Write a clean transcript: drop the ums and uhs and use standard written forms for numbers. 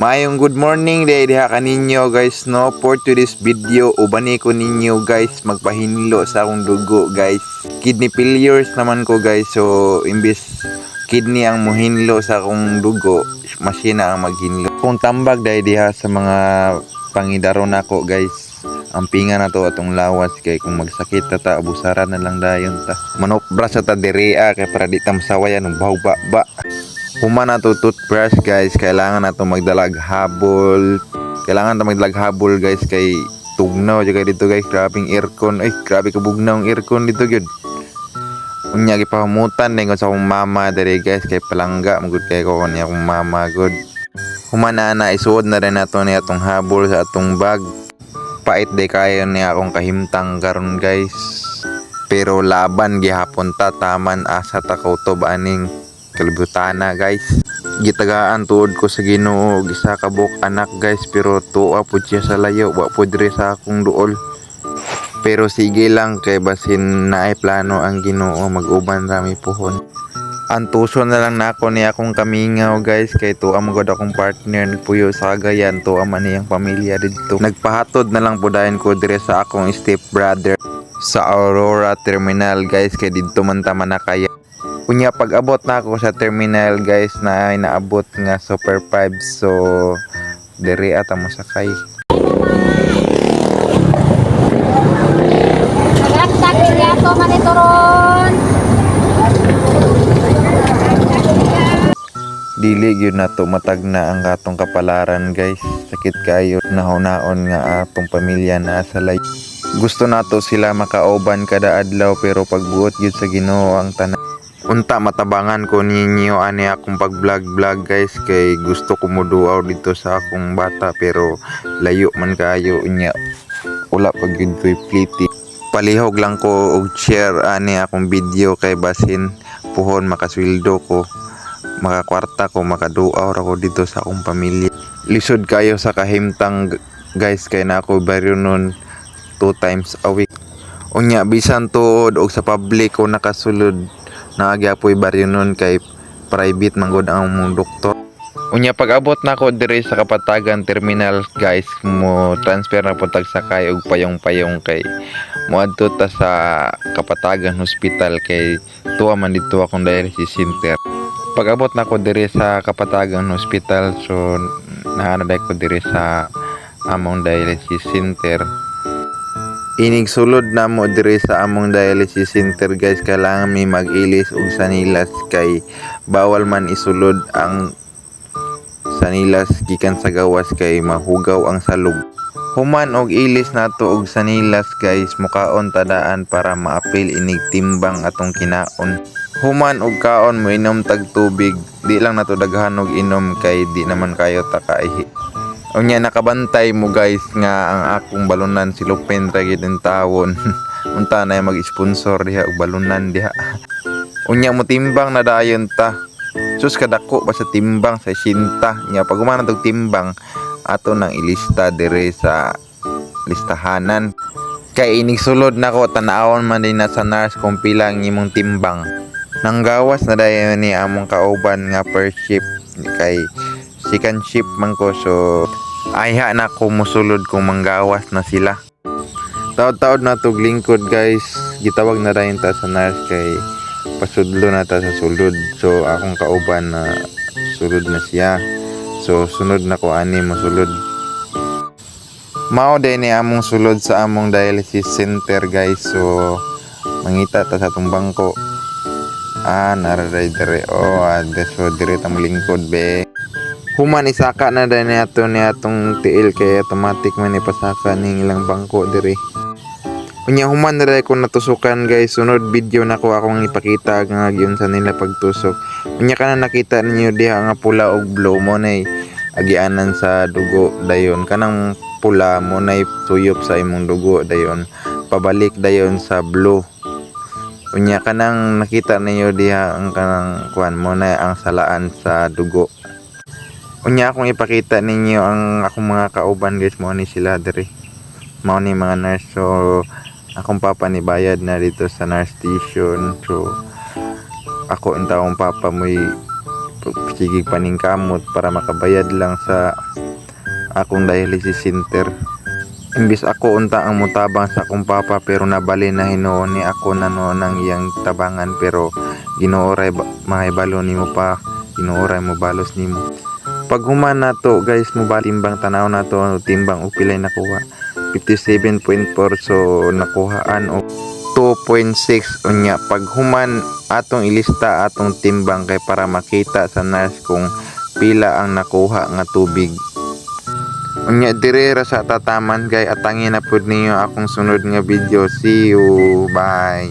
Mayong good morning day diha kaninyo guys no. For today's video ubani ko ninyo guys magpahinlo sa akong dugo guys. Kidney failures naman ko guys, so imbis kidney ang muhinlo sa akong dugo, masina ang maghinlo. Kung tambag day diha sa mga pangidaron nako guys, ang pinga na to atong lawas kay kung magsakit ta abusaran na lang dayon ta. Manopra sa ta direa kay para di ta masawayan og bahugba ba. Human na to toothbrush guys, kailangan na to magdalag habol. Kailangan na magdalag habol guys kay tugnaw jud dito guys, grabing aircon. Ay grabe kabugnaw ang aircon dito gyud. Unya gipahamutan ning sa akong mama dere guys kay palangga magud kay ko niya akong mama good. Human na isuod na rin nato ni atong habol sa atong bag. Pait day kayo niya akong kahimtang karon guys. Pero laban gihapon ta taman asa ta kautob aning kalibutana guys. Gitagaan tuod ko sa Ginoo gisa ka buok anak guys, pero tuwa pud siya sa layo, wa pud diri sa akong duol. Pero sige lang kay basin naay plano ang Ginoo mag-uban rami puhon. Antuso na lang nako ni akong kamingaw guys kay tuwa magod akong partner nagpuyo sa Cagayan, tuwa man niyang pamilya didto. Nagpahatod na lang pudayon ko dire sa akong step brother sa Aurora Terminal guys kay didto man ta manakaya. Unya pag abot na ako sa terminal guys na ay naabot nga Super 5, so diri ata mo sakay. Nagaksak niya to manitoron. Dili gyud nato matag na ang atong kapalaran guys. Sakit kayo nahunaon nga atong pamilya na sa lay. Gusto nato sila makauban kada adlaw pero pagbuot gyud sa Ginoo ang tanan. Unta matabangan ko ninyo ani akong pag-vlog guys kay gusto ko moduaw dito sa akong bata pero layo man kaayo unya wala pag gyud ko'y pliti. Palihog lang ko og share ani akong video kay basin puhon makasweldo ko, makakwarta ko, makaduaw ra ko dito sa akong pamilya. Lisod kayo sa kahimtang guys kay na ako baryo nun 2 times a week. Unya bisan tuod og sa public ko nakasulod naagyapoy baryo nun kay private manggod ang mong doktor. Unya pag abot na ko dire sa Kapatagan Terminal guys, mo transfer na putag sakay og payong-payong kay moadto ta sa Kapatagan Hospital kay tuwa man dito akong dialysis center. Pag abot na ko dire sa Kapatagan Hospital, so naana ko dire sa among dialysis center. Inig sulod na mo dire sa among dialysis center guys, kailangan may mag-ilis og sanilas kay bawal man isulod ang sanilas gikan sa gawas kay mahugaw ang salog. Human og ilis nato og sanilas guys, mukaon tadaan para maapil inig timbang atong kinaon. Human og kaon mo inom tag tubig, di lang nato daghan og inom kay di naman kayo ta kaihi. Unya nakabantay mo guys nga ang akong balunan si Lupin ra gid tawon. Unta na mag-sponsor diha og balunan diha. Unya mo timbang na dayon ta. Sus kadako ba sa timbang sa sinta nya pag human og timbang ato nang ilista dire sa listahanan. Kay inig sulod nako tan-awon man din na sa nurse kung pila ang imong timbang. Nanggawas na dayon ni among kauban nga per shift kay second shift man ko, so ayha na ko musulod kung manggawas na sila. Taod-taod na tog lingkod guys, gitawag na rin ta sa nurse kay pasudlo na ta sa sulod. So akong kauban na sulod na siya, so sunod na ko ani mosulod. Mao din ni among sulod sa among dialysis center guys, so mangita ta sa atong bangko. Nararay dire so dire ta lingkod be. Human isaka na din nato ni atong tiil kay automatic man ipasaka ning ilang bangko diri. Unya human na ko natusukan guys, sunod video na ko akong ipakita nga gyud sa nila pagtusok. Unya kana nakita ninyo diha nga pula og blue mo nay agianan sa dugo dayon, kanang pula mo nay tuyop sa imong dugo dayon pabalik dayon sa blue. Unya kanang nakita ninyo diha ang kanang kuan mo nay ang salaan sa dugo. Unya akong ipakita ninyo ang akong mga kauban guys, mo ni sila diri. Mao ni mga nurse, so akong papa ni bayad na dito sa nurse station. So ako ang taong papa mo'y sige paningkamot para makabayad lang sa akong dialysis center. Imbis ako unta ang mutabang sa akong papa pero nabali na hinuon ni ako na no ng iyang tabangan pero ginuoray mahibalo nimo pa ginuoray mo balos nimo. Pag human na to guys mo timbang tanaw na to timbang o pilay nakuha 57.4 so nakuhaan og 2.6 unya pag human atong ilista atong timbang kay para makita sa nurse kung pila ang nakuha nga tubig. Unya dire ra sa tataman kay atangin na pud ninyo akong sunod nga video. See you. Bye.